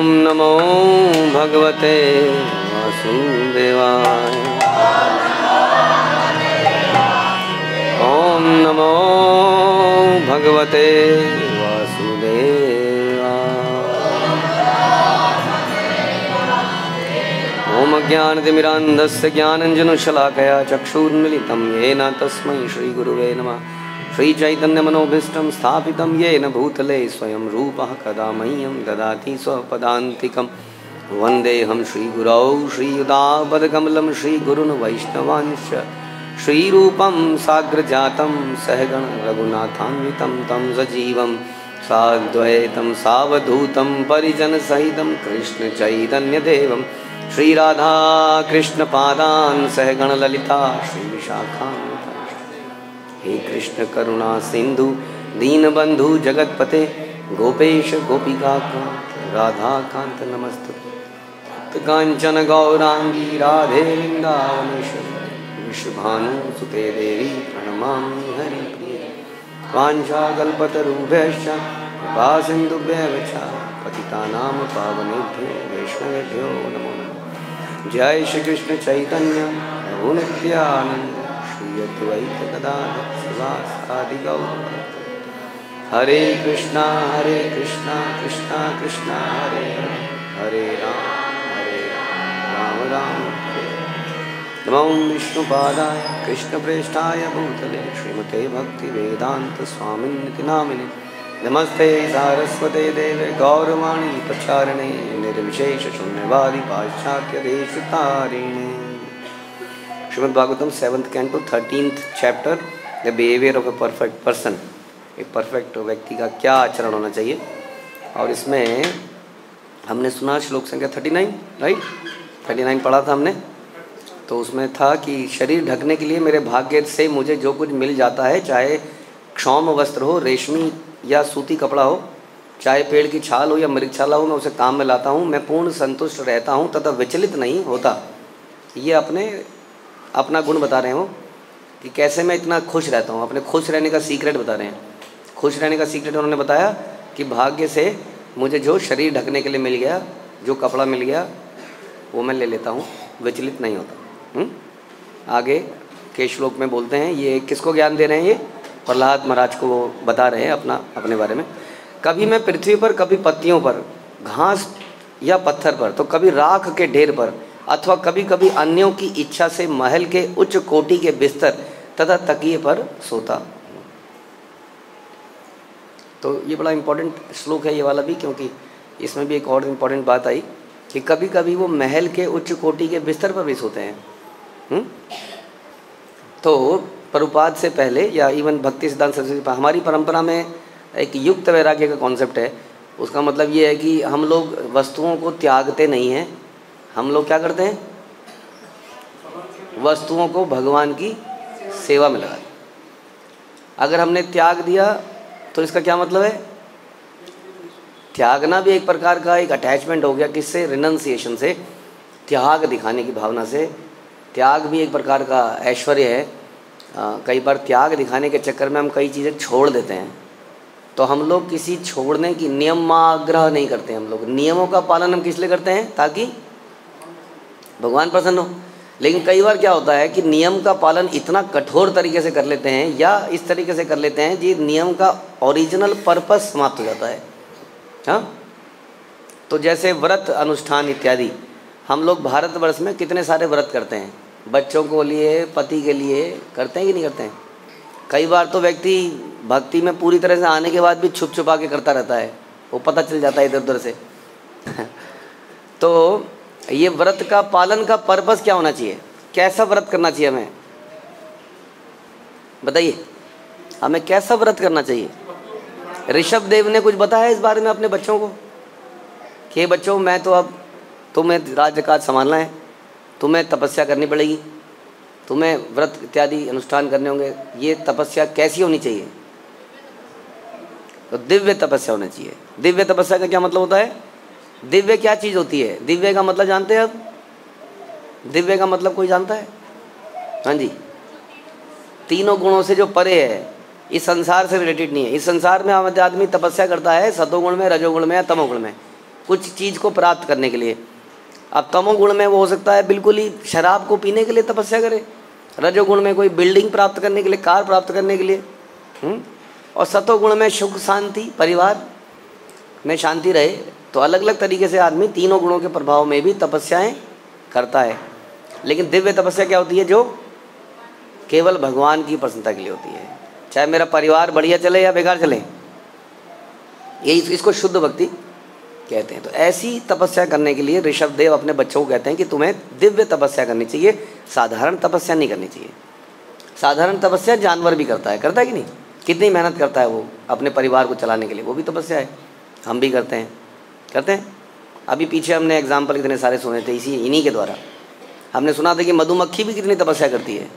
ओम नमो भगवते वासुदेवाय। ओम नमो भगवते वासुदेवाय। ओम अज्ञानतिमिरान्धस्य ज्ञानाञ्जनशलाकया चक्षुर्मिलितं येन तस्मै श्रीगुरुवे नमः। श्रीचैतन्यमनोभीष्टं स्थापितं येन भूतले स्वयं रूपः कदा मह्यं ददाति स्वपदान्तिकं। वन्देऽहं श्रीगुरौ श्रीयुतापदकमलं श्रीगुरून् वैष्णवांश्च श्रीरूपं साग्रजातं सहगण रघुनाथान्वितं तं सजीवं साद्वैतं सावधूतं परिजनसहितं कृष्णचैतन्यदेवं श्रीराधाकृष्णपादान् सहगण ललिता श्रीविशाखान्वितांश्च। हे कृष्ण करुणा सिंधु दीनबंधु जगतपते गोपेश गोपिकाकांत राधाकांत नमस्तुते। कांचन गौरांगी राधे वृंदावनेश्वरी विश्वभानुसुते देवी प्रणमामि हरिप्रिये। वाञ्छाकल्पतरुभ्यश्च कृपा सिन्धुभ्यः च पतितानां पावनेभ्यो वैष्णवेभ्यो नमो नमः। जय श्री कृष्ण चैतन्य प्रभु नित्यानंद अद्वैत गदाधर शिवासादि गौर। हरे कृष्णा कृष्णा कृष्णा हरे हरे राम राम राम हरे। नमो विष्णुपादाय कृष्णप्रेष्ठाय भूतले श्रीमते भक्तिवेदांत स्वामिन्निति नामिने। नमस्ते सारस्वते देवे गौरवाणी प्रचारिणे निर्विशेष शून्यवादी पाश्चात्य देशतारिणे। Shrimad Bhagavatam 7th canto 13th chapter the behaviour of a perfect person. एक परफेक्ट व्यक्ति का क्या आचरण होना चाहिए। और इसमें हमने सुना श्लोक संख्या 39 राइट 39 पढ़ा था हमने। तो उसमें था कि शरीर ढकने के लिए मेरे भाग्य से मुझे जो कुछ मिल जाता है, चाहे क्षौम वस्त्र हो, रेशमी या सूती कपड़ा हो, चाहे पेड़ की छाल हो या मृगशाला हो, मैं उसे काम में लाता हूँ। मैं पूर्ण संतुष्ट रहता हूँ तथा विचलित नहीं होता। ये अपना गुण बता रहे हैं वो कि कैसे मैं इतना खुश रहता हूँ। अपने खुश रहने का सीक्रेट बता रहे हैं। खुश रहने का सीक्रेट उन्होंने बताया कि भाग्य से मुझे जो शरीर ढकने के लिए मिल गया, जो कपड़ा मिल गया, वो मैं ले लेता हूँ, विचलित नहीं होता। आगे के श्लोक में बोलते हैं, ये किसको ज्ञान दे रहे हैं, ये प्रहलाद महाराज को वो बता रहे हैं अपने बारे में। कभी मैं पृथ्वी पर, कभी पत्तियों पर, घास या पत्थर पर, तो कभी राख के ढेर पर, अथवा कभी कभी अन्यों की इच्छा से महल के उच्च कोटि के बिस्तर तथा तकिए पर सोता। तो ये बड़ा इम्पोर्टेंट श्लोक है ये वाला भी, क्योंकि इसमें भी एक और इम्पोर्टेंट बात आई कि कभी कभी वो महल के उच्च कोटि के बिस्तर पर भी सोते हैं। तो प्रभुपाद से पहले या इवन भक्ति सिद्धांत सरस्वती पर हमारी परंपरा में एक युक्त वैराग्य का कॉन्सेप्ट है। उसका मतलब ये है कि हम लोग वस्तुओं को त्यागते नहीं हैं। हम लोग क्या करते हैं, वस्तुओं को भगवान की सेवा में लगाते। अगर हमने त्याग दिया तो इसका क्या मतलब है, त्यागना भी एक प्रकार का एक अटैचमेंट हो गया। किससे, रिनंसिएशन से, त्याग दिखाने की भावना से। त्याग भी एक प्रकार का ऐश्वर्य है। कई बार त्याग दिखाने के चक्कर में हम कई चीज़ें छोड़ देते हैं। तो हम लोग किसी छोड़ने की नियमाग्रह नहीं करते। हम लोग नियमों का पालन हम किस लिए करते हैं, ताकि भगवान प्रसन्न हो। लेकिन कई बार क्या होता है कि नियम का पालन इतना कठोर तरीके से कर लेते हैं या इस तरीके से कर लेते हैं कि नियम का ओरिजिनल पर्पस समाप्त हो जाता है। हाँ, तो जैसे व्रत अनुष्ठान इत्यादि, हम लोग भारतवर्ष में कितने सारे व्रत करते हैं, बच्चों को लिए, पति के लिए करते हैं कि नहीं करते हैं। कई बार तो व्यक्ति भक्ति में पूरी तरह से आने के बाद भी छुप छुपा के करता रहता है, वो पता चल जाता है इधर उधर से। तो ये व्रत का पालन का पर्पस क्या होना चाहिए, कैसा व्रत करना चाहिए हमें, बताइए हमें कैसा व्रत करना चाहिए। ऋषभ देव ने कुछ बताया इस बारे में अपने बच्चों को कि बच्चों, मैं तो अब तुम्हें राज्य काज संभालना है, तुम्हें तपस्या करनी पड़ेगी, तुम्हें व्रत इत्यादि अनुष्ठान करने होंगे। ये तपस्या कैसी होनी चाहिए, तो दिव्य तपस्या होनी चाहिए। दिव्य तपस्या का क्या मतलब होता है, दिव्य क्या चीज़ होती है, दिव्य का मतलब जानते हैं अब, दिव्य का मतलब कोई जानता है, हाँ जी, तीनों गुणों से जो परे है, इस संसार से रिलेटेड नहीं है। इस संसार में आदमी तपस्या करता है सतोगुण में, रजोगुण में या तमोगुण में। कुछ चीज़ को प्राप्त करने के लिए। अब तमोगुण में वो हो सकता है बिल्कुल ही शराब को पीने के लिए तपस्या करे, रजोगुण में कोई बिल्डिंग प्राप्त करने के लिए, कार प्राप्त करने के लिए, और सतोगुण में सुख शांति, परिवार में शांति रहे। तो अलग अलग तरीके से आदमी तीनों गुणों के प्रभाव में भी तपस्याएं करता है। लेकिन दिव्य तपस्या क्या होती है? जो केवल भगवान की प्रसन्नता के लिए होती है, चाहे मेरा परिवार बढ़िया चले या बेकार चले, यही इसको शुद्ध भक्ति कहते हैं। तो ऐसी तपस्या करने के लिए ऋषभदेव अपने बच्चों को कहते हैं कि तुम्हें दिव्य तपस्या करनी चाहिए, साधारण तपस्या नहीं करनी चाहिए। साधारण तपस्या जानवर भी करता है कि नहीं? कितनी मेहनत करता है वो अपने परिवार को चलाने के लिए, वो भी तपस्या है। हम भी करते हैं। अभी पीछे हमने एग्जाम्पल कितने सारे सुने थे इन्हीं के द्वारा। हमने सुना था कि मधुमक्खी भी कितनी तपस्या करती है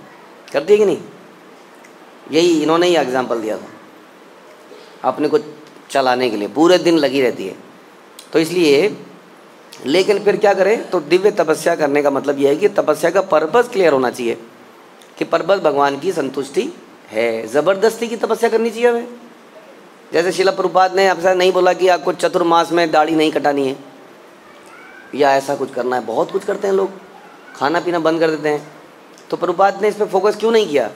कि नहीं? यही इन्होंने ही एग्जाम्पल दिया था, अपने को चलाने के लिए पूरे दिन लगी रहती है। तो इसलिए, लेकिन फिर क्या करें? तो दिव्य तपस्या करने का मतलब यह है कि तपस्या का पर्पस क्लियर होना चाहिए कि पर्पस भगवान की संतुष्टि है। ज़बरदस्ती की तपस्या करनी चाहिए हमें। जैसे शिला प्रभुपाद ने आपसे नहीं बोला कि आपको चतुर्मास में दाढ़ी नहीं कटानी है या ऐसा कुछ करना है। बहुत कुछ करते हैं लोग, खाना पीना बंद कर देते हैं। तो प्रभुपाद ने इस पर फोकस क्यों नहीं किया?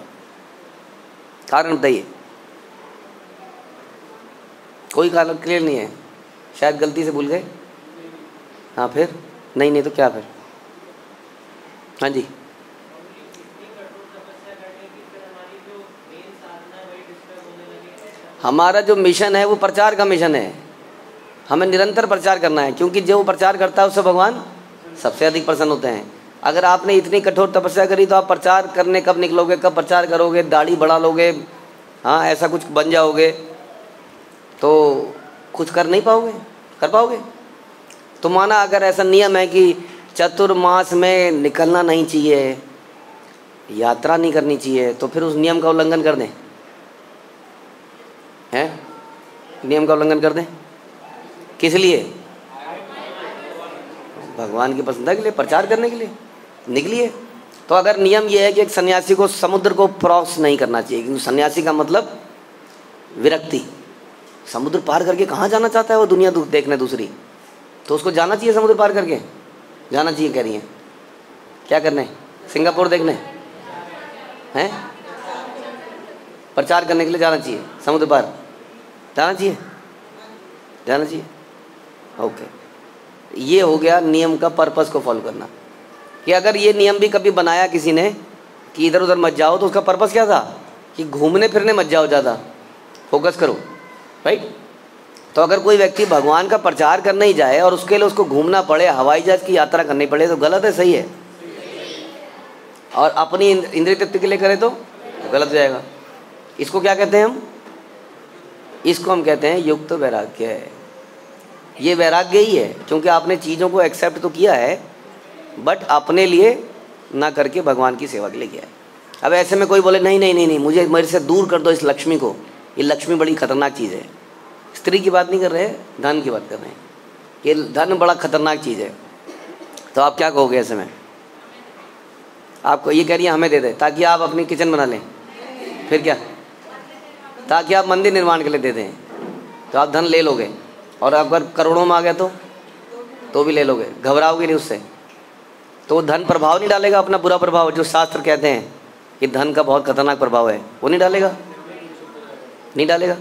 कारण बताइए। कोई कारण क्लियर नहीं है, शायद गलती से भूल गए। हाँ फिर नहीं तो क्या फिर? हाँ जी, हमारा जो मिशन है वो प्रचार का मिशन है। हमें निरंतर प्रचार करना है, क्योंकि जो प्रचार करता है उससे भगवान सबसे अधिक प्रसन्न होते हैं। अगर आपने इतनी कठोर तपस्या करी तो आप प्रचार करने कब निकलोगे? कब प्रचार करोगे? दाढ़ी बढ़ा लोगे, हाँ ऐसा कुछ बन जाओगे तो कुछ कर नहीं पाओगे, कर पाओगे? तो माना अगर ऐसा नियम है कि चतुर्मास में निकलना नहीं चाहिए, यात्रा नहीं करनी चाहिए, तो फिर उस नियम का उल्लंघन कर दें, हैं? नियम का उल्लंघन कर दें किस लिए? भगवान की प्रसन्नता के लिए, प्रचार करने के लिए निकलिए। तो अगर नियम यह है कि एक सन्यासी को समुद्र को क्रॉस नहीं करना चाहिए, क्योंकि सन्यासी का मतलब विरक्ति, समुद्र पार करके कहाँ जाना चाहता है वो? दुनिया देखने दूसरी, तो उसको जाना चाहिए समुद्र पार करके, जाना चाहिए। कह रही हैं क्या करने? सिंगापुर देखने हैं? प्रचार करने के लिए जाना चाहिए, समुद्र पार जाना चाहिए। ओके, ये हो गया नियम का पर्पस को फॉलो करना। कि अगर ये नियम भी कभी बनाया किसी ने कि इधर उधर मत जाओ, तो उसका पर्पस क्या था? कि घूमने फिरने मत जाओ, ज़्यादा फोकस करो, राइट? तो अगर कोई व्यक्ति भगवान का प्रचार करने ही जाए और उसके लिए उसको घूमना पड़े, हवाई जहाज की यात्रा करनी पड़े, तो गलत है सही है? और अपनी इंद्रिय तृप्ति के लिए करे तो गलत हो जाएगा। इसको क्या कहते हैं हम? इसको हम कहते हैं युक्त वैराग्य। ये वैराग्य ही है, क्योंकि आपने चीज़ों को एक्सेप्ट तो किया है बट अपने लिए ना करके भगवान की सेवा के लिए किया है। अब ऐसे में कोई बोले नहीं, मुझे मेरे से दूर कर दो इस लक्ष्मी को, ये लक्ष्मी बड़ी खतरनाक चीज़ है। स्त्री की बात नहीं कर रहे, धन की बात कर रहे हैं। ये धन बड़ा खतरनाक चीज़ है। तो आप क्या कहोगे ऐसे में? आपको ये कह रही है हमें दे दे ताकि आप अपनी किचन बना लें, फिर क्या? ताकि आप मंदिर निर्माण के लिए दे दें, तो आप धन ले लोगे। और अगर करोड़ों में आ गया तो भी ले लोगे, घबराओगे नहीं उससे। तो वो धन प्रभाव नहीं डालेगा, अपना बुरा प्रभाव जो शास्त्र कहते हैं कि धन का बहुत खतरनाक प्रभाव है, वो नहीं डालेगा,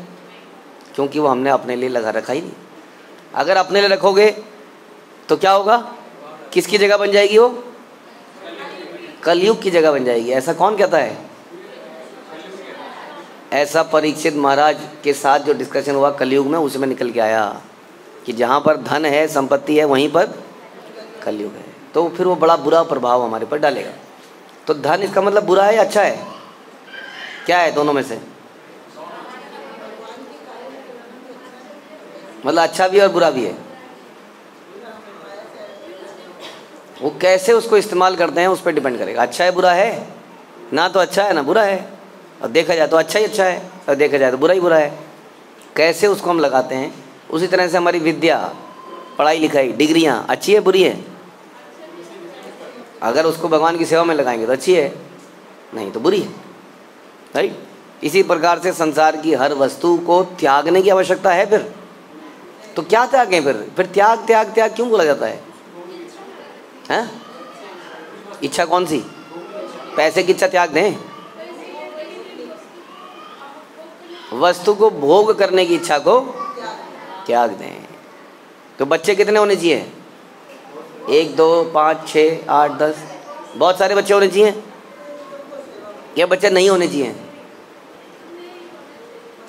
क्योंकि वो हमने अपने लिए लगा रखा ही नहीं। अगर अपने लिए रखोगे तो क्या होगा? किसकी जगह बन जाएगी वो? कलयुग की जगह बन जाएगी। ऐसा कौन कहता है? ऐसा परीक्षित महाराज के साथ जो डिस्कशन हुआ कलयुग में, उसमें निकल के आया कि जहाँ पर धन है, संपत्ति है, वहीं पर कलयुग है। तो फिर वो बड़ा बुरा प्रभाव हमारे पर डालेगा। तो धन इसका मतलब बुरा है या अच्छा है? क्या है दोनों में से? मतलब अच्छा भी और बुरा भी है। वो कैसे उसको इस्तेमाल करते हैं उस पर डिपेंड करेगा। अच्छा है बुरा है ना, तो अच्छा है ना बुरा है। और देखा जाए तो अच्छा ही अच्छा है, और देखा जाए तो बुरा ही बुरा है। कैसे उसको हम लगाते हैं, उसी तरह से हमारी विद्या, पढ़ाई लिखाई, डिग्रियाँ अच्छी है बुरी है? अगर उसको भगवान की सेवा में लगाएंगे तो अच्छी है, नहीं तो बुरी है, राइट? इसी प्रकार से संसार की हर वस्तु को त्यागने की आवश्यकता है फिर, तो क्या त्याग है फिर त्याग त्याग त्याग क्यों बोला जाता है? हैं? इच्छा कौन सी? पैसे की इच्छा त्याग दें? वस्तु को भोग करने की इच्छा को त्याग दें। तो बच्चे कितने होने चाहिए? 1 2 5 6 8 10, बहुत सारे बच्चे होने चाहिए या बच्चे नहीं होने चाहिए?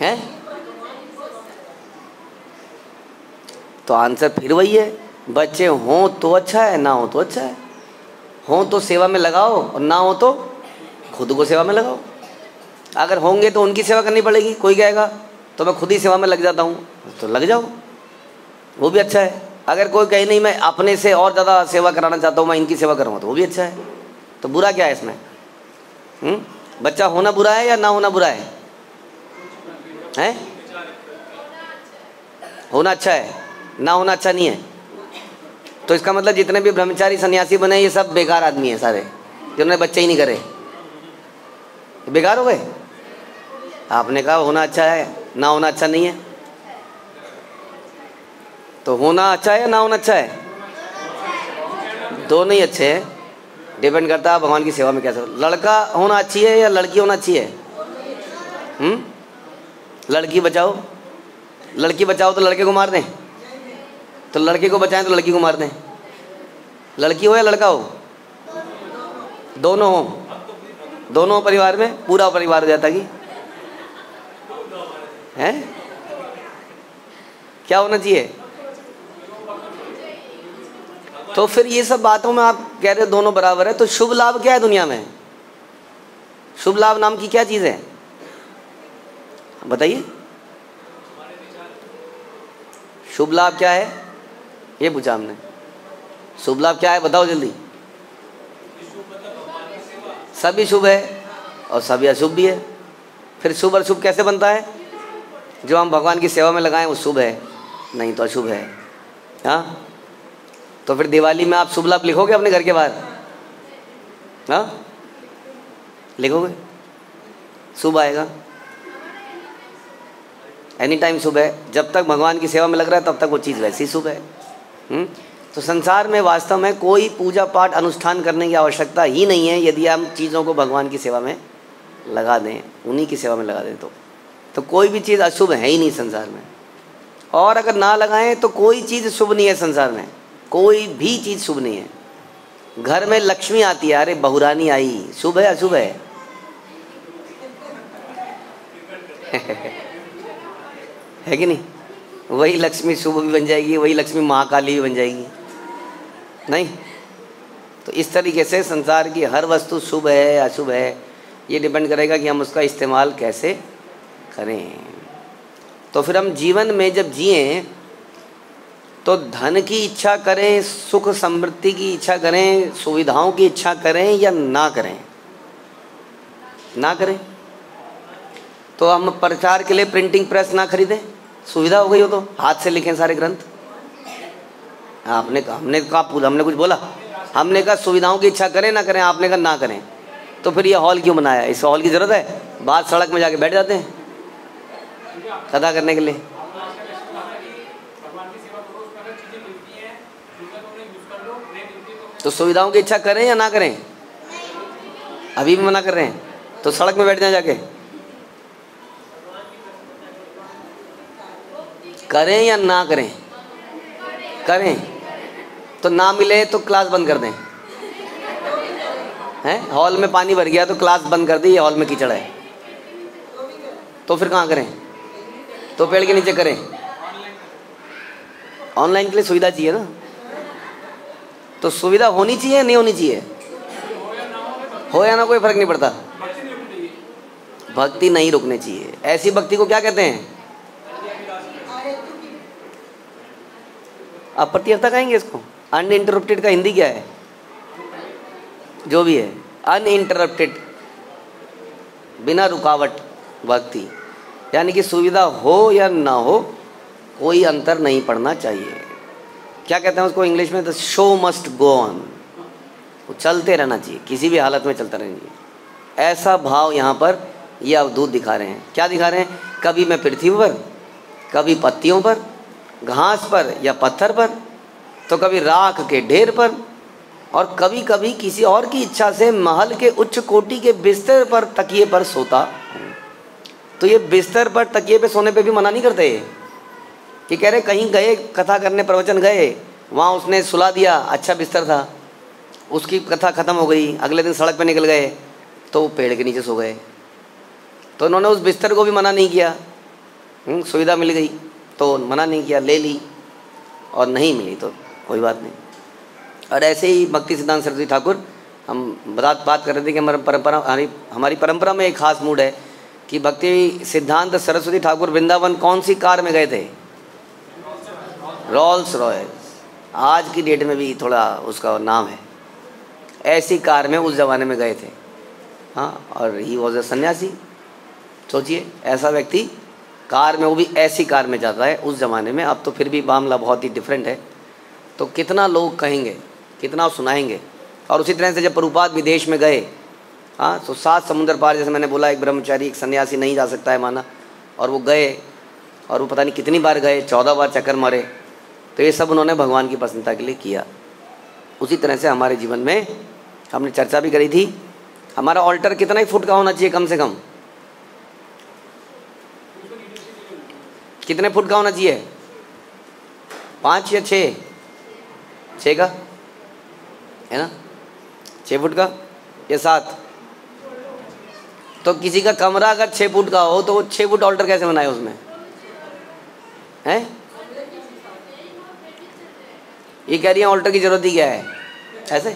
हैं? तो आंसर फिर वही है, बच्चे हों तो अच्छा है, ना हो तो अच्छा है। हों तो सेवा में लगाओ और ना हो तो खुद को सेवा में लगाओ। अगर होंगे तो उनकी सेवा करनी पड़ेगी। कोई कहेगा तो मैं खुद ही सेवा में लग जाता हूँ, तो लग जाओ, वो भी अच्छा है। अगर कोई कहे नहीं मैं अपने से और ज़्यादा सेवा कराना चाहता हूँ, मैं इनकी सेवा करूँगा, तो वो भी अच्छा है। तो बुरा क्या है इसमें? बच्चा होना बुरा है या ना होना बुरा है? हैं? होना अच्छा है, ना होना अच्छा नहीं है। तो इसका मतलब जितने भी ब्रह्मचारी सन्यासी बने ये सब बेकार आदमी हैं सारे, जिन्होंने बच्चे ही नहीं करे, बेकार हो गए। आपने कहा होना अच्छा है, ना होना अच्छा नहीं है। तो होना अच्छा है या ना होना अच्छा है? दोनों ही अच्छे हैं, डिपेंड करता है भगवान की सेवा में कैसे। लड़का होना अच्छी है या लड़की होना अच्छी है? लड़की बचाओ, लड़की बचाओ तो लड़के को मार दें, तो लड़के को बचाएं तो लड़की को मार दें। लड़की हो या लड़का हो, दोनों हो, दोनों परिवार में पूरा परिवार हो जाता कि है। क्या होना चाहिए? तो फिर ये सब बातों में आप कह रहे हो दोनों बराबर है, तो शुभ लाभ क्या है दुनिया में? शुभ लाभ नाम की क्या चीज है बताइए? शुभ लाभ क्या है ये पूछा हमने। शुभ लाभ क्या है बताओ जल्दी। सभी शुभ है और सभी अशुभ भी है। फिर शुभ और शुभ कैसे बनता है? जो हम भगवान की सेवा में लगाएं वो शुभ है, नहीं तो अशुभ है। हाँ, तो फिर दिवाली में आप शुभ लाभ लिखोगे अपने घर के बाहर? हाँ, लिखोगे? शुभ आएगा एनी टाइम। शुभ है, जब तक भगवान की सेवा में लग रहा है तब तक वो चीज़ वैसी शुभ है। तो संसार में वास्तव में कोई पूजा पाठ अनुष्ठान करने की आवश्यकता ही नहीं है यदि हम चीज़ों को भगवान की सेवा में लगा दें, उन्हीं की सेवा में लगा दें। तो कोई भी चीज़ अशुभ है ही नहीं संसार में। और अगर ना लगाएं तो कोई चीज़ शुभ नहीं है संसार में, कोई भी चीज़ शुभ नहीं है। घर में लक्ष्मी आती है, अरे बहुरानी आई, शुभ है अशुभ है? है कि नहीं? वही लक्ष्मी शुभ भी बन जाएगी, वही लक्ष्मी महाकाली भी बन जाएगी, नहीं? तो इस तरीके से संसार की हर वस्तु शुभ है अशुभ है, ये डिपेंड करेगा कि हम उसका इस्तेमाल कैसे करें। तो फिर हम जीवन में जब जिए तो धन की इच्छा करें, सुख समृद्धि की इच्छा करें, सुविधाओं की इच्छा करें या ना करें? ना करें। तो हम प्रचार के लिए प्रिंटिंग प्रेस ना खरीदें, सुविधा हो गई हो तो हाथ से लिखें सारे ग्रंथ। हमने कुछ बोला? हमने कहा सुविधाओं की इच्छा करें ना करें, आपने कहा ना करें। तो फिर ये हॉल क्यों बनाया? इस हॉल की जरूरत है? बाहर सड़क में जाके बैठ जाते हैं कथा करने के लिए। तो सुविधाओं की इच्छा करें या ना करें? अभी भी मना कर रहे हैं, तो सड़क में बैठ जाए जाके। करें या ना करें? करें। तो ना मिले तो क्लास बंद कर दें, हैं? हॉल में पानी भर गया तो क्लास बंद कर दी, ये हॉल में कीचड़ है, तो फिर कहाँ करें? तो पेड़ के नीचे करें। ऑनलाइन के लिए सुविधा चाहिए ना, तो सुविधा होनी चाहिए नहीं होनी चाहिए? हो या ना कोई फर्क नहीं पड़ता, भक्ति नहीं रुकनी चाहिए। ऐसी भक्ति को क्या कहते हैं? आप प्रत्यर्था कहेंगे इसको? अनइंटरप्टेड का हिंदी क्या है? जो भी है, अनइंटरप्टेड, बिना रुकावट भक्ति, यानी कि सुविधा हो या ना हो कोई अंतर नहीं पड़ना चाहिए। क्या कहते हैं उसको इंग्लिश में? The show must go on, वो चलते रहना चाहिए, किसी भी हालत में चलता रहना चाहिए। ऐसा भाव यहाँ पर ये अवधूत दिखा रहे हैं। क्या दिखा रहे हैं? कभी मैं पृथ्वी पर, कभी पत्तियों पर, घास पर या पत्थर पर, तो कभी राख के ढेर पर, और कभी कभी किसी और की इच्छा से महल के उच्च कोटि के बिस्तर पर तकिए पर सोता। तो ये बिस्तर पर तकिए पे सोने पे भी मना नहीं करते कि कह रहे कहीं गए, कथा करने प्रवचन गए, वहाँ उसने सुला दिया, अच्छा बिस्तर था, उसकी कथा ख़त्म हो गई, अगले दिन सड़क पे निकल गए तो वो पेड़ के नीचे सो गए। तो उन्होंने उस बिस्तर को भी मना नहीं किया, सुविधा मिल गई तो मना नहीं किया, ले ली, और नहीं मिली तो कोई बात नहीं। और ऐसे ही भक्ति सिद्धांत सरस्वती ठाकुर, हम बात कर रहे थे कि हमारी परंपरा में एक खास मूड है कि भक्ति सिद्धांत सरस्वती ठाकुर वृंदावन कौन सी कार में गए थे? Rolls Royce. आज की डेट में भी थोड़ा उसका नाम है, ऐसी कार में उस ज़माने में गए थे। हाँ, और ही वॉज अ सन्यासी। सोचिए, ऐसा व्यक्ति कार में, वो भी ऐसी कार में जाता है उस ज़माने में। अब तो फिर भी मामला बहुत ही डिफरेंट है, तो कितना लोग कहेंगे, कितना सुनाएंगे। और उसी तरह से जब प्रभुपाद विदेश में गए, हाँ, तो 7 समुंदर पार, जैसे मैंने बोला, एक ब्रह्मचारी, एक सन्यासी नहीं जा सकता है माना, और वो गए, और वो पता नहीं कितनी बार गए, 14 बार चक्कर मारे। तो ये सब उन्होंने भगवान की प्रसन्नता के लिए किया। उसी तरह से हमारे जीवन में हमने चर्चा भी करी थी, हमारा ऑल्टर कितना ही फुट का होना चाहिए? कम से कम कितने फुट का होना चाहिए? 5 या 6? 6 का है ना, 6 फुट का या 7? तो किसी का कमरा अगर 6 फुट का हो तो वो 6 फुट ऑल्टर कैसे बनाए उसमें? हैं? ये कह रही है ऑल्टर की जरूरत ही क्या है? ऐसे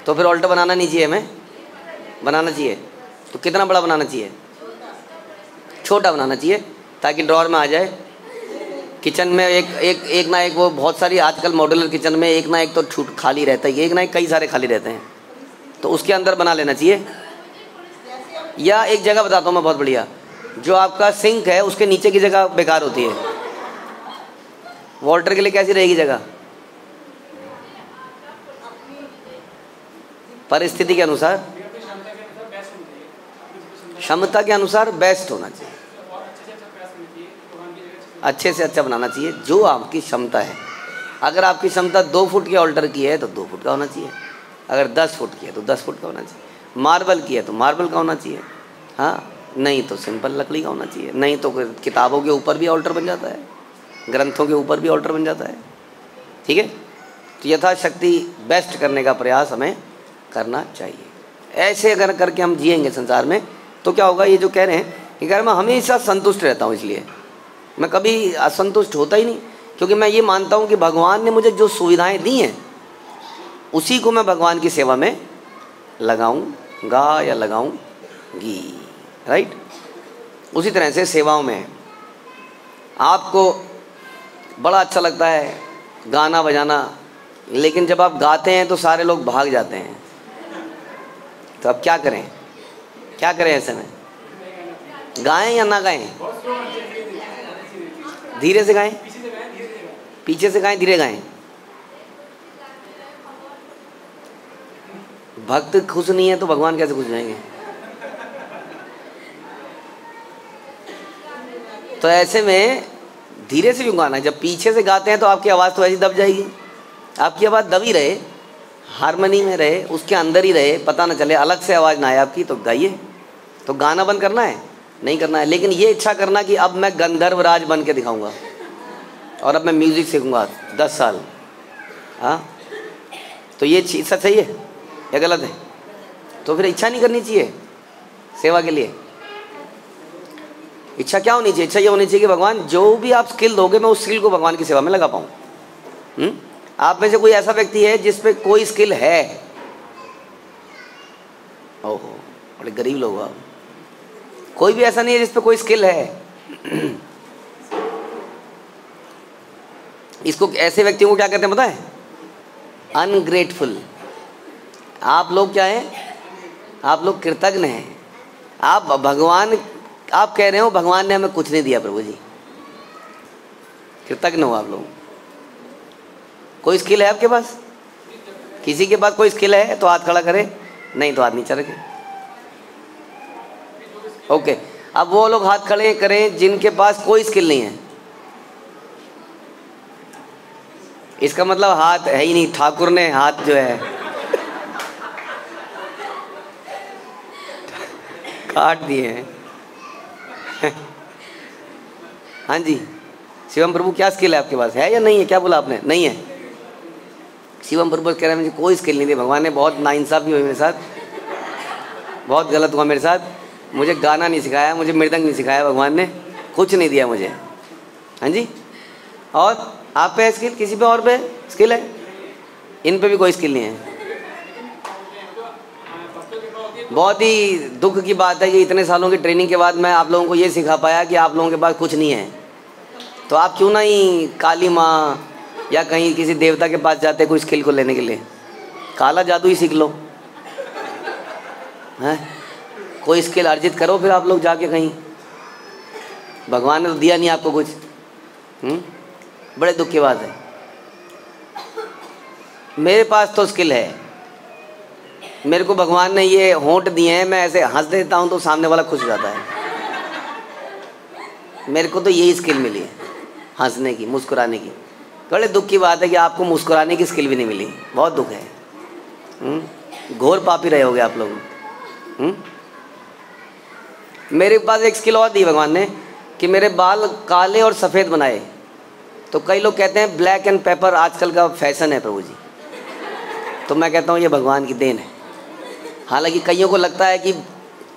तो फिर ऑल्टर बनाना नहीं चाहिए, हमें बनाना चाहिए। तो कितना बड़ा बनाना चाहिए? छोटा बनाना चाहिए, ताकि ड्रॉअर में आ जाए। किचन में एक ना एक, वो बहुत सारी आजकल मॉड्यूलर किचन में एक ना एक तो छूट खाली रहता है, एक ना एक कई सारे खाली रहते हैं, तो उसके अंदर बना लेना चाहिए। या एक जगह बताता हूँ मैं बहुत बढ़िया, जो आपका सिंक है उसके नीचे की जगह बेकार होती है, वॉल्टर के लिए कैसी रहेगी जगह? परिस्थिति के अनुसार, क्षमता के अनुसार बेस्ट होना चाहिए, अच्छे से अच्छा बनाना चाहिए जो आपकी क्षमता है। अगर आपकी क्षमता 2 फुट के ऑल्टर की है तो 2 फुट का होना चाहिए, अगर 10 फुट की है तो 10 फुट का होना चाहिए, मार्बल की है तो मार्बल का होना चाहिए, हाँ, नहीं तो सिंपल लकड़ी का होना चाहिए। नहीं तो किताबों के ऊपर भी ऑल्टर बन जाता है, ग्रंथों के ऊपर भी ऑल्टर बन जाता है। ठीक है, तो यथाशक्ति बेस्ट करने का प्रयास हमें करना चाहिए। ऐसे अगर करके हम जिएंगे संसार में तो क्या होगा? ये जो कह रहे हैं कि मैं हमेशा संतुष्ट रहता हूँ, इसलिए मैं कभी असंतुष्ट होता ही नहीं, क्योंकि मैं ये मानता हूँ कि भगवान ने मुझे जो सुविधाएं दी हैं उसी को मैं भगवान की सेवा में लगाऊंगा या लगाऊंगी। राइट? उसी तरह से सेवाओं में आपको बड़ा अच्छा लगता है गाना बजाना, लेकिन जब आप गाते हैं तो सारे लोग भाग जाते हैं, तो अब क्या करें? क्या करें ऐसे में? गाएं या ना गाएं? धीरे से गाएं, पीछे से गाएं, धीरे गाएं? भक्त खुश नहीं है तो भगवान कैसे खुश जाएंगे? तो ऐसे में धीरे से क्यों गाना है? जब पीछे से गाते हैं तो आपकी आवाज़ तो ऐसी दब जाएगी। आपकी आवाज़ दबी रहे, हारमोनी में रहे, उसके अंदर ही रहे, पता ना चले, अलग से आवाज़ ना आए आपकी, तो गाइए। तो गाना बंद करना है? नहीं करना है, लेकिन ये इच्छा करना कि अब मैं गंधर्व राज बन के दिखाऊंगा और अब मैं म्यूज़िक सीखूंगा 10 साल, हाँ, तो ये चीज़ सच है या गलत है? तो फिर इच्छा नहीं करनी चाहिए सेवा के लिए। इच्छा क्या होनी चाहिए? इच्छा ये होनी चाहिए कि भगवान जो भी आप स्किल दोगे मैं उस स्किल को भगवान की सेवा में लगा पाऊँ। आप में से कोई ऐसा व्यक्ति है जिस पे कोई स्किल है? ओहो, बड़े गरीब लोग आप। कोई भी ऐसा नहीं है जिस पे कोई स्किल है? इसको, ऐसे व्यक्तियों को क्या कहते हैं पता है? अनग्रेटफुल। आप लोग क्या हैं? आप लोग कृतज्ञ हैं। आप भगवान, आप कह रहे हो भगवान ने हमें कुछ नहीं दिया प्रभु जी, कृतज्ञ हो आप लोग। कोई स्किल है आपके पास? किसी के पास कोई स्किल है तो हाथ खड़ा करे, नहीं तो हाथ नीचे रखे। ओके, अब वो लोग हाथ खड़े करें जिनके पास कोई स्किल नहीं है, इसका मतलब हाथ है ही नहीं, ठाकुर ने हाथ जो है काट दिए हैं। हाँ जी, शिवम प्रभु क्या स्किल है आपके पास, है या नहीं है? क्या बोला आपने? नहीं है। शिवम प्रभु कह रहे हैं मुझे कोई स्किल नहीं दी, भगवान ने बहुत नाइंसाफ़ी हुई मेरे साथ, बहुत गलत हुआ मेरे साथ। मुझे गाना नहीं सिखाया, मुझे मृदंग नहीं सिखाया, भगवान ने कुछ नहीं दिया मुझे। हाँ जी, और आप पे है स्किल, किसी पे और पे स्किल है? इन पे भी कोई स्किल नहीं है। बहुत ही दुख की बात है कि इतने सालों की ट्रेनिंग के बाद मैं आप लोगों को ये सिखा पाया कि आप लोगों के पास कुछ नहीं है। तो आप क्यों नहीं काली माँ या कहीं किसी देवता के पास जाते कोई स्किल को लेने के लिए? काला जादू ही सीख लो, हैं? कोई स्किल अर्जित करो फिर आप लोग जाके कहीं। भगवान ने तो दिया नहीं आपको कुछ। बड़े दुख की बात है। मेरे पास तो स्किल है, मेरे को भगवान ने ये होंठ दिए हैं, मैं ऐसे हंस देता हूँ तो सामने वाला खुश हो जाता है। मेरे को तो यही स्किल मिली है, हंसने की, मुस्कुराने की। बड़े दुख की बात है कि आपको मुस्कुराने की स्किल भी नहीं मिली, बहुत दुख है। घोर पापी रहे होगे आप लोग। मेरे पास एक स्किल और दी भगवान ने कि मेरे बाल काले और सफ़ेद बनाए। तो कई लोग कहते हैं ब्लैक एंड पेपर आजकल का फैशन है प्रभु जी, तो मैं कहता हूँ ये भगवान की देन है। हालांकि कईयों को लगता है कि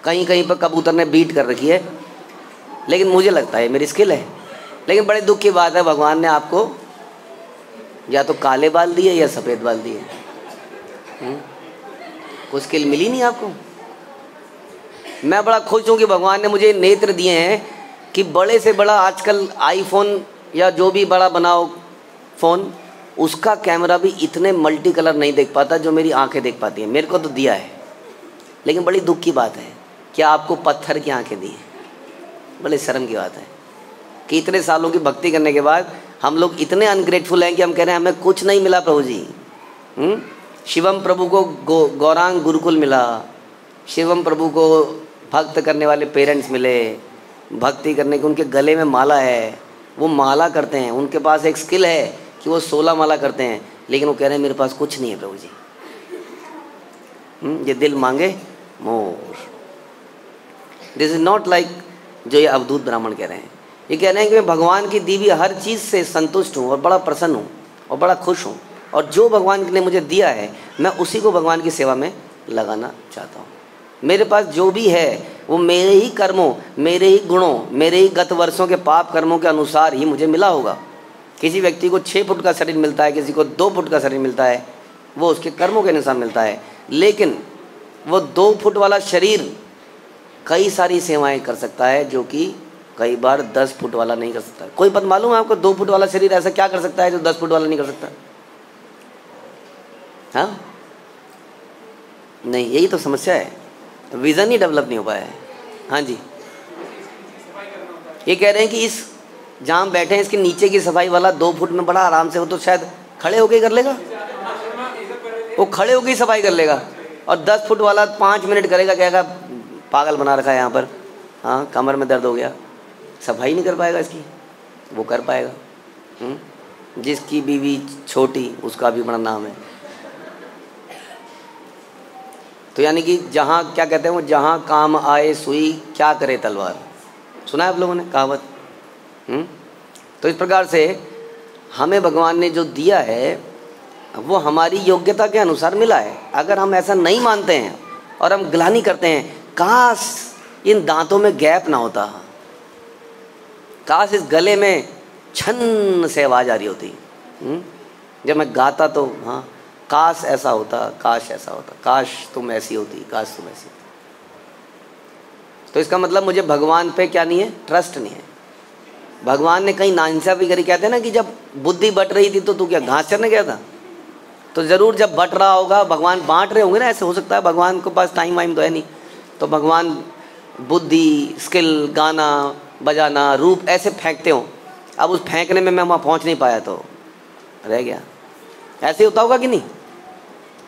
कहीं कहीं पर कबूतर ने बीट कर रखी है, लेकिन मुझे लगता है मेरी स्किल है। लेकिन बड़े दुख की बात है, भगवान ने आपको या तो काले बाल दिए या सफ़ेद बाल दिए। कोई स्किल मिली नहीं आपको। मैं बड़ा खुश हूँ कि भगवान ने मुझे नेत्र दिए हैं कि बड़े से बड़ा आजकल आईफोन या जो भी बड़ा बनाओ फ़ोन, उसका कैमरा भी इतने मल्टी कलर नहीं देख पाता जो मेरी आंखें देख पाती हैं। मेरे को तो दिया है, लेकिन बड़ी दुख की बात है कि आपको पत्थर की आंखें दी हैं। बड़े शर्म की बात है कि इतने सालों की भक्ति करने के बाद हम लोग इतने अनग्रेटफुल हैं कि हम कह रहे हैं हमें कुछ नहीं मिला प्रभु जी। शिवम प्रभु को गौरांग गुरुकुल मिला, शिवम प्रभु को भक्त करने वाले पेरेंट्स मिले, भक्ति करने के उनके गले में माला है, वो माला करते हैं, उनके पास एक स्किल है कि वो 16 माला करते हैं, लेकिन वो कह रहे हैं मेरे पास कुछ नहीं है प्रभु जी। ये दिल मांगे मोर। दिस इज नॉट लाइक जो ये अवधूत ब्राह्मण कह रहे हैं। ये कह रहे हैं कि मैं भगवान की दी हुई हर चीज़ से संतुष्ट हूँ और बड़ा प्रसन्न हूँ और बड़ा खुश हूँ, और जो भगवान ने मुझे दिया है मैं उसी को भगवान की सेवा में लगाना चाहता हूँ। मेरे पास जो भी है वो मेरे ही कर्मों, मेरे ही गुणों, मेरे ही गत वर्षों के पाप कर्मों के अनुसार ही मुझे मिला होगा। किसी व्यक्ति को 6 फुट का शरीर मिलता है, किसी को 2 फुट का शरीर मिलता है, वो उसके कर्मों के अनुसार मिलता है। लेकिन वो 2 फुट वाला शरीर कई सारी सेवाएं कर सकता है जो कि कई बार 10 फुट वाला नहीं कर सकता। कोई बात मालूम है आपको? 2 फुट वाला शरीर ऐसा क्या कर सकता है जो 10 फुट वाला नहीं कर सकता? हाँ नहीं, यही तो समस्या है, विज़न ही डेवलप नहीं हो पाया है। हाँ जी, ये कह रहे हैं कि इस जहाँ हम बैठे हैं इसके नीचे की सफाई वाला 2 फुट में बड़ा आराम से, वो तो शायद खड़े होके कर लेगा, वो खड़े होके ही सफाई कर लेगा। और 10 फुट वाला 5 मिनट करेगा, कहेगा पागल बना रखा है यहाँ पर, हाँ कमर में दर्द हो गया, सफाई नहीं कर पाएगा इसकी, वो कर पाएगा। जिसकी बीवी छोटी उसका भी बड़ा नाम है। तो यानी कि जहाँ क्या कहते हैं वो, जहाँ काम आए सुई क्या करे तलवार, सुना है आप लोगों ने कहावत? तो इस प्रकार से हमें भगवान ने जो दिया है वो हमारी योग्यता के अनुसार मिला है। अगर हम ऐसा नहीं मानते हैं और हम ग्लानि करते हैं, काश इन दांतों में गैप ना होता, काश इस गले में छन से आवाज़ आ रही होती जब मैं गाता, तो हाँ काश ऐसा होता, काश ऐसा होता, काश तुम ऐसी होती, काश तुम ऐसी होती। तो इसका मतलब मुझे भगवान पे क्या नहीं है? ट्रस्ट नहीं है। भगवान ने कहीं नाइंसाफ़ी करी। कहते हैं ना कि जब बुद्धि बट रही थी तो तू क्या घास चरने गया था? तो ज़रूर जब बट रहा होगा, भगवान बांट रहे होंगे ना। ऐसे हो सकता है, भगवान के पास टाइम वाइम तो है नहीं, तो भगवान बुद्धि, स्किल, गाना बजाना, रूप ऐसे फेंकते हो। अब उस फेंकने में मैं वहाँ पहुँच नहीं पाया तो रह गया। ऐसे होता होगा कि नहीं?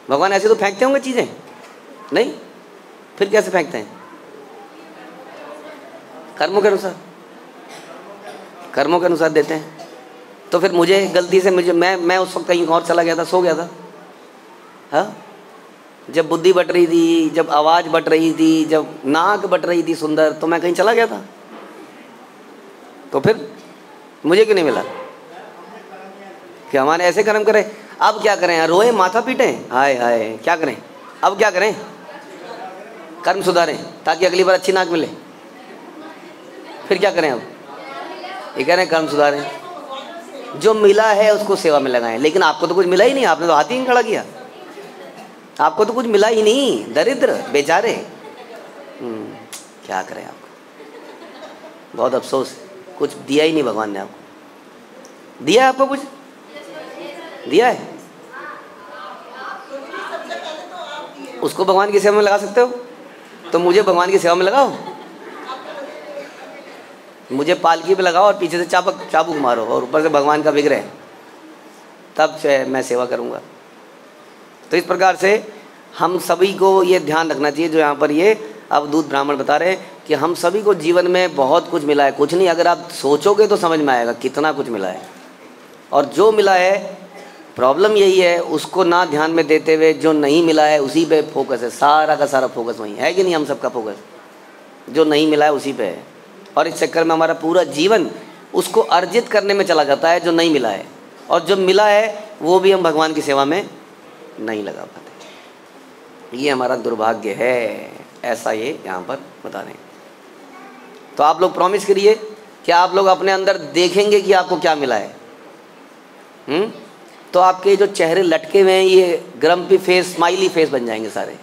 भगवान ऐसे तो फेंकते होंगे चीज़ें, नहीं? फिर कैसे फेंकते हैं? कर्मों के अनुसार, कर्मों के अनुसार देते हैं। तो फिर मुझे गलती से मैं उस वक्त कहीं और चला गया था, सो गया था। हाँ, जब बुद्धि बट रही थी, जब आवाज़ बट रही थी, जब नाक बट रही थी सुंदर, तो मैं कहीं चला गया था। तो फिर मुझे क्यों नहीं मिला? कि हमारे ऐसे कर्म करें। अब क्या करें? रोए, माथा पीटे, हाय हाय, क्या करें? अब क्या करें? कर्म सुधारें ताकि अगली बार अच्छी नाक मिले। फिर क्या करें? अब ये कह रहे हैं कर्म सुधारें, जो मिला है उसको सेवा में लगाएं। लेकिन आपको तो कुछ मिला ही नहीं, आपने तो हाथ ही नहीं खड़ा किया, आपको तो कुछ मिला ही नहीं, दरिद्र बेचारे। क्या करें? आपको बहुत अफसोस, कुछ दिया ही नहीं भगवान ने आपको। दिया है आपको? कुछ दिया है? उसको भगवान की सेवा में लगा सकते हो, तो मुझे भगवान की सेवा में लगाओ। मुझे पालकी पे लगाओ और पीछे से चाबुक मारो और ऊपर से भगवान का विग्रह, तब मैं सेवा करूँगा। तो इस प्रकार से हम सभी को ये ध्यान रखना चाहिए, जो यहाँ पर ये अवधूत ब्राह्मण बता रहे हैं कि हम सभी को जीवन में बहुत कुछ मिला है। कुछ नहीं, अगर आप सोचोगे तो समझ में आएगा कितना कुछ मिला है। और जो मिला है, प्रॉब्लम यही है, उसको ना ध्यान में देते हुए जो नहीं मिला है उसी पे फोकस है। सारा का सारा फोकस वहीं है कि नहीं? हम सबका फोकस जो नहीं मिला है उसी पे है, और इस चक्कर में हमारा पूरा जीवन उसको अर्जित करने में चला जाता है जो नहीं मिला है। और जो मिला है वो भी हम भगवान की सेवा में नहीं लगा पाते। ये हमारा दुर्भाग्य है, ऐसा ये यहाँ पर बता रहे हैं। तो आप लोग प्रॉमिस करिए कि आप लोग अपने अंदर देखेंगे कि आपको क्या मिला है। तो आपके जो चेहरे लटके हुए हैं ये ग्रम्पी फेस, स्माइली फेस बन जाएंगे सारे।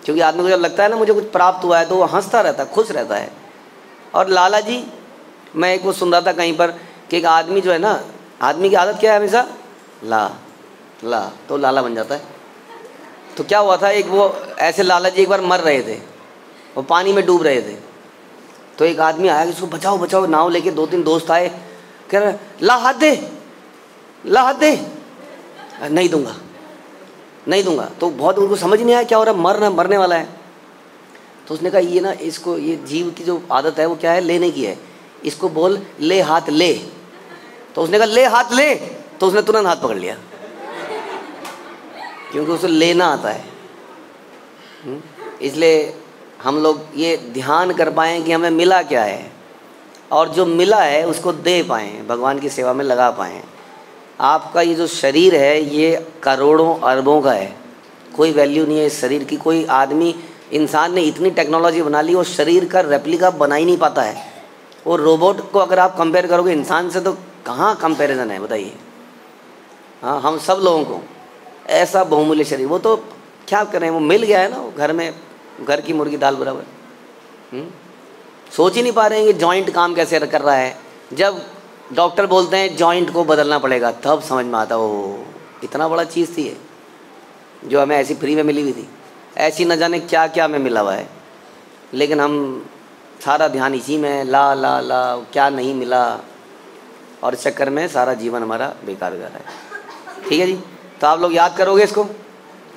क्योंकि आदमी को जब लगता है ना मुझे कुछ प्राप्त हुआ है, तो वो हंसता रहता है, खुश रहता है। और लाला जी, मैं एक वो सुन रहा था कहीं पर कि एक आदमी जो है ना, आदमी की आदत क्या है? हमेशा ला तो लाला बन जाता है। तो क्या हुआ था, एक वो ऐसे लाला जी एक बार मर रहे थे, वो पानी में डूब रहे थे। तो एक आदमी आया कि उसको बचाओ बचाओ, नाव लेके 2-3 दोस्त आए, कह रहे ला हाथ दे, ला हाथ दे। नहीं दूंगा, नहीं दूंगा। तो बहुत उनको समझ नहीं आया क्या हो रहा है, मरने वाला है। तो उसने कहा ये ना, इसको, ये जीव की जो आदत है वो क्या है? लेने की है। इसको बोल ले हाथ ले। तो उसने कहा ले हाथ ले, तो उसने तुरंत हाथ पकड़ लिया, क्योंकि उसे लेना आता है। इसलिए हम लोग ये ध्यान कर पाएँ कि हमें मिला क्या है, और जो मिला है उसको दे पाएँ, भगवान की सेवा में लगा पाएँ। आपका ये जो शरीर है ये करोड़ों अरबों का है, कोई वैल्यू नहीं है इस शरीर की। कोई आदमी, इंसान ने इतनी टेक्नोलॉजी बना ली, वो शरीर का रेप्लिका बना ही नहीं पाता है। वो रोबोट को अगर आप कंपेयर करोगे इंसान से, तो कहाँ कंपैरिजन है बताइए? हाँ, हम सब लोगों को ऐसा बहुमूल्य शरीर, वो तो क्या करें, वो मिल गया है ना, वो घर में घर की मुर्गी दाल बराबर। सोच ही नहीं पा रहे हैं कि जॉइंट काम कैसे कर रहा है। जब डॉक्टर बोलते हैं जॉइंट को बदलना पड़ेगा, तब समझ में आता, ओ इतना बड़ा चीज़ थी ये, जो हमें ऐसी फ्री में मिली हुई थी। ऐसी न जाने क्या क्या हमें मिला हुआ है, लेकिन हम सारा ध्यान इसी में, ला ला ला, क्या नहीं मिला, और इस चक्कर में सारा जीवन हमारा बेकार हो जा रहा है। ठीक है जी? तो आप लोग याद करोगे इसको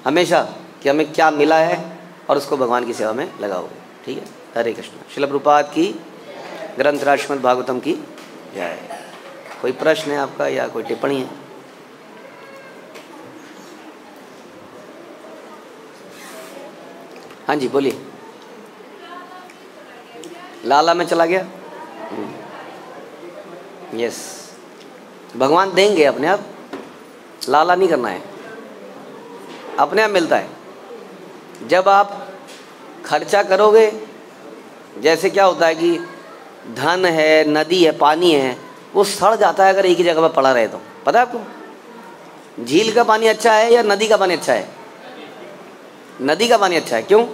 हमेशा कि हमें क्या मिला है, और उसको भगवान की सेवा में लगाओगे। ठीक है? हरे कृष्ण। श्रील प्रभुपाद की, ग्रंथराज श्रीमद् भागवतम की जय। कोई प्रश्न है आपका या कोई टिप्पणी है? हाँ जी बोलिए। लाला में चला गया। यस, भगवान देंगे अपने आप, लाला नहीं करना है, अपने आप मिलता है। जब आप खर्चा करोगे, जैसे क्या होता है कि धन है, नदी है, पानी है, वो सड़ जाता है अगर एक ही जगह पर पड़ा रहे तो। पता है आपको? झील का पानी अच्छा है या नदी का पानी अच्छा है? नदी का पानी अच्छा है। क्यों?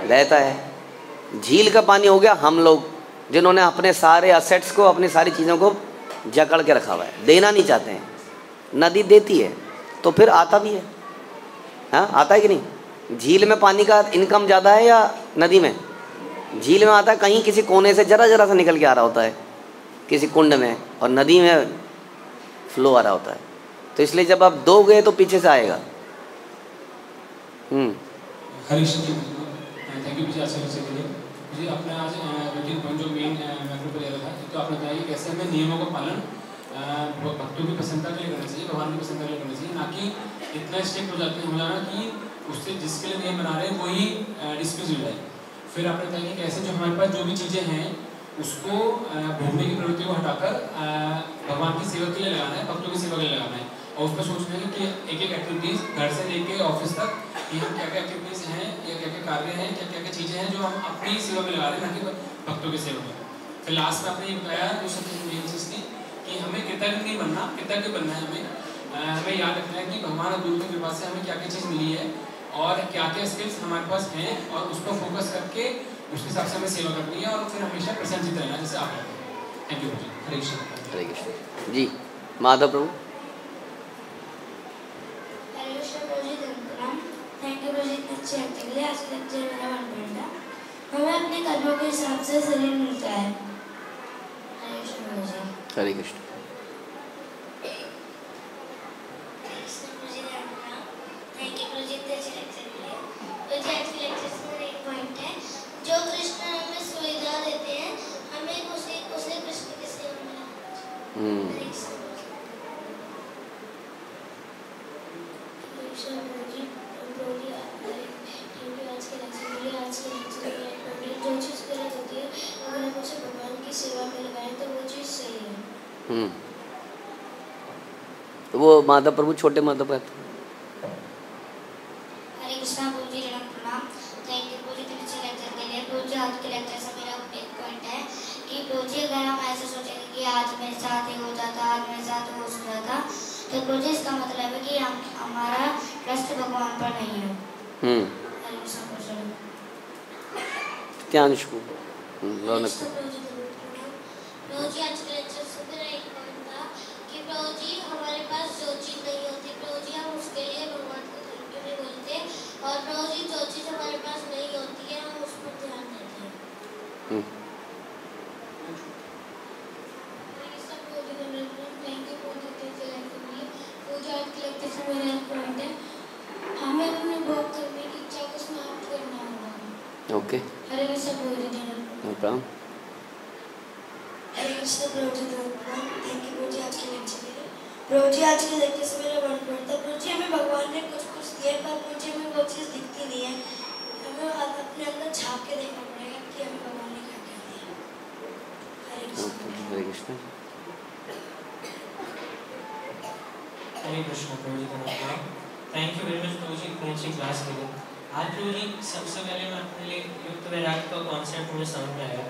रहता है। झील का पानी हो गया हम लोग, जिन्होंने अपने सारे असेट्स को, अपनी सारी चीज़ों को जकड़ के रखा हुआ है, देना नहीं चाहते हैं। नदी देती है तो फिर आता भी है। हाँ, आता है कि नहीं? झील में पानी का इनकम ज़्यादा है या नदी में? झील में आता है, कहीं किसी कोने से जरा जरा सा निकल के आ रहा होता है किसी कुंड में, और नदी में फ्लो आ रहा होता है। तो इसलिए जब आप दोगे तो पीछे से आएगा। थैंक यू मुझे अपना आज रूटीन पॉइंट जो मेन मैक्रो पे ले रहा था, तो आपने बताया कि कैसे हमें नियमों का पालन भक्तों की प्रसन्नता के लिए करना चाहिए, भगवान की प्रसन्नता के लिए करना चाहिए, ना कि इतना स्ट्रिक्ट हो जाना कि उससे जिसके लिए नियम बना रहे हैं वही डिस्प्यूज हो जाए। फिर आपने बताया कि कैसे जो हमारे पास जो भी चीज़ें हैं उसको भोगने की प्रवृत्ति को हटाकर भगवान की सेवा के लिए लगाना है, भक्तों की सेवा के लिए लगाना है। और उस पर सोचना है कि एक एक एक्टिविटीज़ घर से लेके ऑफिस तक कि हम क्या क्या एक्टिविटीज़ हैं या क्या क्या कार्य हैं, क्या क्या क्या चीज़ें हैं जो हम अपनी सेवा में लगा रहे हैं, ना कि भक्तों की सेवा में। फिर लास्ट में आपने ये बताया जो सबसे मेन चीज़ थी कि हमें कृतज्ञ नहीं बनना, कृतज्ञ बनना है हमें याद रखना है कि भगवान और गुरु की कृपा से हमें क्या क्या चीज़ मिली है और क्या क्या स्किल्स हमारे पास हैं और उस पर फोकस करके उसके हिसाब से हमें सेवा करनी है और फिर हमेशा प्रसन्नचित रहना जैसे आप रहते हैं। थैंक यू जी। हरे कृष्ण। हरे कृष्ण जी। माधव प्रभु। हरे कृष्ण प्रभु जी, धन्यवाद। थैंक यू प्रभु जी, इतने अच्छे लेक्चर के लिए। आज का लेक्चर मेरा 1 पॉइंट था, हमें अपने कर्मों के हिसाब से शरीर मिलता है। हरे कृष्ण प्रभु जी। हरे कृष्ण। थैंक यू प्रभु जी, इतने अच्छे लेक्चर के लिए। प्रभु जी, आज के लेक्चर से मेरा 1 पॉइंट है, जो कृष्ण हमें सुविधा देते हैं हमें उसे कृष्ण की सेवा में लगाना चाहिए। हरे कृष्ण प्रभु जी। हरे कृष्ण प्रभु जी, प्रभु जी थैंक यू आज के लेक्चर के लिए। आज के लेक्चर में प्रभु जी जो चीज़ गलत होती है अगर हम उसे भगवान की सेवा में लगाएं तो वो चीज़ सही है। तो वो माधव प्रभु छोटे माधव प्रभु। हरे कृष्णा प्रभु जी, प्रणाम। थैंक यू प्रभु जी, इतने अच्छे लेक्चर के लिए। प्रभु जी, आज के लेक्चर से मेरा 1 पॉइंट है कि प्रभु जी अगर हम ऐसे सोचेंगे कि आज मेरे साथ ये होता था, आज मेरे साथ वो सुना था, तो प्रभु जी इसका मतलब है कि हमारा ट्रस्ट भगवान पर नहीं है। हरे कृष्णा प्रभु जी। सत्यांश को प्रभु जी, आज के लेक्चर से मेरा 1 पॉइंट था कि प्रभु जी हमारे पास जो चीज़ नहीं होती प्रभु जी हम उसके लिए भगवान को थैंक यू नहीं बोलते, और प्रभु जी जो चीज़ हमारे पास नहीं होती है हम उस पर ध्यान देते हैं। थैंक यू प्रभु जी, प्रभु जी आज के लेक्चर से मेरा 1 पॉइंट है, हमें अपने भोग करने की इच्छा को समाप्त करना होगा। ओके। हरे कृष्ण प्रभु जी, प्रणाम। हरे कृष्ण प्रभु जी, थैंक यू प्रभु जी आज के लेक्चर के लिए। प्रभु जी, आज के लेक्चर से मेरा 1 पॉइंट था, प्रभु जी हमें भगवान ने कुछ कुछ दिया पर प्रभु जी हमें वो चीज़ दिखती नहीं है, हमें अपने अंदर झाँक के देखना पड़ेगा कि हमें भगवान ने क्या क्या दिया। हरे कृष्ण। हरे कृष्ण। हरे कृष्ण प्रभु जी, धन्यवाद। थैंक यू वेरी मच प्रभु जी, इतनी अच्छी क्लास के लिए। आज प्रभु जी सबसे पहले मैं अपने लिए युक्त वैराग्य का कॉन्सेप्ट मुझे समझ में आया।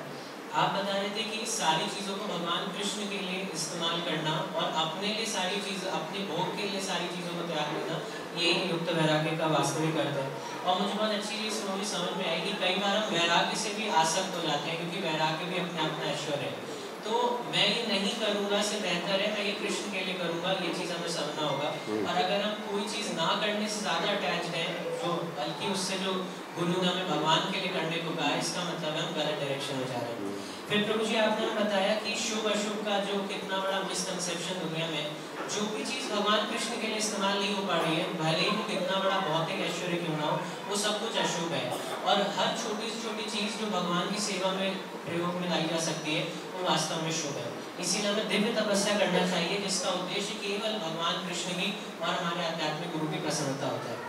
आप बता रहे थे कि सारी चीज़ों को भगवान कृष्ण के लिए इस्तेमाल करना और अपने लिए सारी चीज़, अपने भोग के लिए सारी चीज़ों को त्याग देना, यही युक्त वैराग्य का वास्तविक अर्थ है। और मुझे बहुत अच्छी चीज़ मुझे समझ में आई कि कई बार हम वैराग्य से भी आसक्त हो जाते हैं, क्योंकि वैराग्य भी अपने आप में ऐश्वर्य है। तो मैं ये नहीं करूँगा से बेहतर है मैं ये कृष्ण के लिए करूँगा, ये चीज़ हमें समझना होगा। और अगर हम कोई चीज़ ना करने से ज़्यादा अटैच्ड हैं, जो बल्कि उससे जो गुरु ने हमें भगवान के लिए करने को कहा है, इसका मतलब है हम गलत डायरेक्शन में जा रहे हैं। फिर प्रभु जी आपने हमें बताया कि शुभ अशुभ का जो कितना बड़ा मिसकंसेप्शन दुनिया में, जो भी चीज़ भगवान कृष्ण के लिए इस्तेमाल नहीं हो पा रही है, भले ही वो कितना बड़ा भौतिक ऐश्वर्य क्यों ना हो, वो सब कुछ अशुभ है। और हर छोटी से छोटी चीज़ जो भगवान की सेवा में प्रयोग में लाई जा सकती है वो वास्तव में शुभ है। इसीलिए हमें दिव्य तपस्या करना चाहिए, जिसका उद्देश्य केवल भगवान कृष्ण की और हमारे आध्यात्मिक गुरु की प्रसन्नता होता है।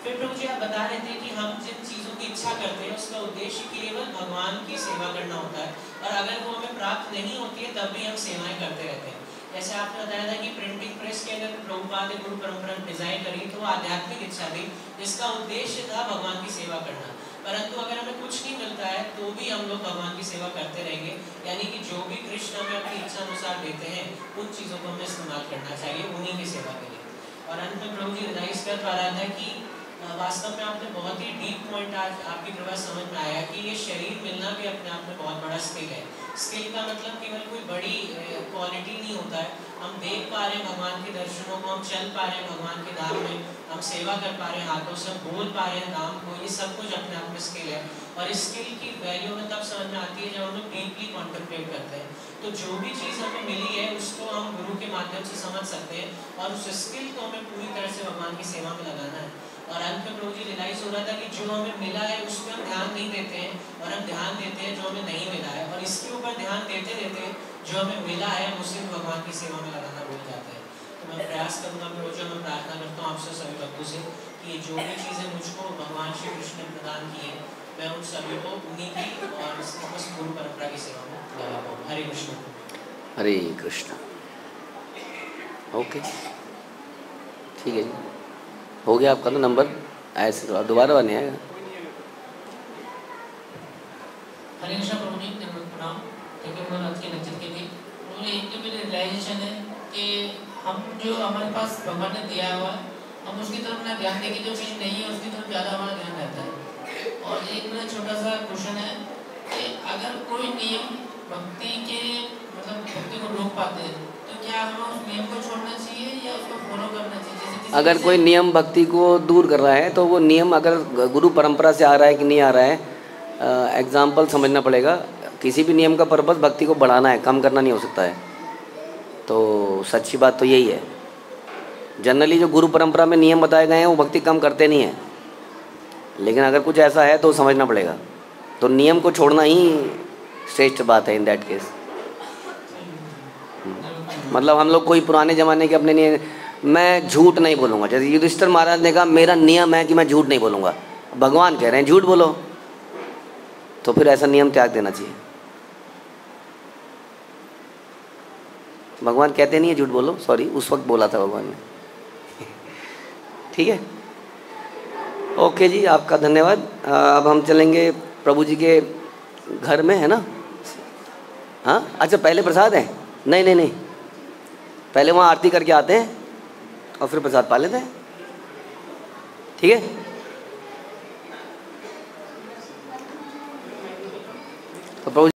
फिर प्रभु जी आप बता रहे थे कि हम जिन चीज़ों की इच्छा करते हैं उसका उद्देश्य केवल भगवान की सेवा करना होता है, और अगर वो हमें प्राप्त नहीं होती है तब भी हम सेवाएं करते रहते हैं। जैसे आपने बताया था कि प्रिंटिंग प्रेस के अगर प्रभुपाद गुरु परंपरा डिजाइन करी तो वो आध्यात्मिक इच्छा थी, जिसका उद्देश्य था भगवान की सेवा करना। परंतु अगर हमें कुछ नहीं मिलता है तो भी हम लोग भगवान की सेवा करते रहेंगे, यानी कि जो भी कृष्ण हमें अपनी इच्छा अनुसार देते हैं उन चीज़ों को हमें इस्तेमाल करना चाहिए उन्हीं की सेवा के लिए। और अंत में प्रभु जी रियलाइज कर पा रहा था कि वास्तव में आपने बहुत ही डीप पॉइंट आज आपकी कृपा समझ में आया कि ये शरीर मिलना भी अपने आप में बहुत बड़ा स्किल है। स्किल का मतलब केवल कोई बड़ी क्वालिटी नहीं होता है, हम देख पा रहे हैं भगवान के दर्शनों को, हम चल पा रहे हैं भगवान के धाम में, हम सेवा कर पा रहे हैं हाथों से, हम बोल पा रहे हैं नाम को, ये सब कुछ अपने आप में स्किल है। और इस स्किल की वैल्यू में तब समझ में आती है जब हम लोग डीपली कॉन्टेम्पलेट करते हैं। तो जो भी चीज़ हमें मिली है उसको हम गुरु के माध्यम से समझ सकते हैं, और उस स्किल को हमें पूरी तरह से भगवान की सेवा में लगाना है। और अंत में प्रभु जी रियलाइज हो रहा था कि जो हमें मिला है उस पर हम ध्यान नहीं देते हैं, और हम ध्यान देते हैं जो हमें नहीं मिला है, और इसके ऊपर ध्यान देते देते जो हमें मिला है उसे भगवान की सेवा में लगाना भूल जाते हैं। तो मैं प्रयास करूँगा मैं रोज़ मैं प्रार्थना करता हूँ आपसे सभी भक्तों से कि जो भी चीज़ें मुझको भगवान श्री कृष्ण ने प्रदान की है मैं उन सभी को उन्हीं की और समस्त गुरु परंपरा की सेवा में लगा पाऊँ। हरे कृष्ण। हरे कृष्ण। ओके ठीक है जी, हो गया आपका तो नंबर, ऐसे दोबारा नहीं आएगा। हरे कृष्ण प्रभु जी, प्रणाम। थैंक यू फॉर आज के लेक्चर के लिए। मुझे एक तो मेरी रियलाइजेशन है कि हम जो हमारे पास भगवान ने दिया हुआ है हम उसकी तरफ ना ध्यान दें कि जो चीज़ नहीं है उसकी तरफ ज़्यादा हमारा ध्यान रहता है। और एक मेरा छोटा सा क्वेश्चन है कि अगर कोई नियम भक्ति के मतलब भक्ति को रोक पाते हैं तो क्या हमें उस नियम को छोड़ना चाहिए या उसको फॉलो करना चाहिए? जैसे अगर कोई नियम भक्ति को दूर कर रहा है तो वो नियम अगर गुरु परंपरा से आ रहा है कि नहीं आ रहा है, एग्जाम्पल समझना पड़ेगा। किसी भी नियम का पर्पस भक्ति को बढ़ाना है, कम करना नहीं हो सकता है। तो सच्ची बात तो यही है। जनरली जो गुरु परंपरा में नियम बताए गए हैं वो भक्ति कम करते नहीं हैं, लेकिन अगर कुछ ऐसा है तो समझना पड़ेगा। तो नियम को छोड़ना ही श्रेष्ठ बात है इन दैट केस। मतलब हम लोग कोई पुराने ज़माने के अपने लिए, मैं झूठ नहीं बोलूँगा, जैसे युधिष्ठिर महाराज ने कहा मेरा नियम है कि मैं झूठ नहीं बोलूँगा, भगवान कह रहे हैं झूठ बोलो, तो फिर ऐसा नियम त्याग देना चाहिए। भगवान कहते नहीं है झूठ बोलो, सॉरी उस वक्त बोला था भगवान ने। ठीक है, ओके जी, आपका धन्यवाद। अब हम चलेंगे प्रभु जी के घर में, है ना? हाँ अच्छा, पहले प्रसाद है? नहीं नहीं नहीं, पहले वहाँ आरती करके आते हैं और फिर प्रसाद पा लेते हैं। ठीक है, तो प्रभु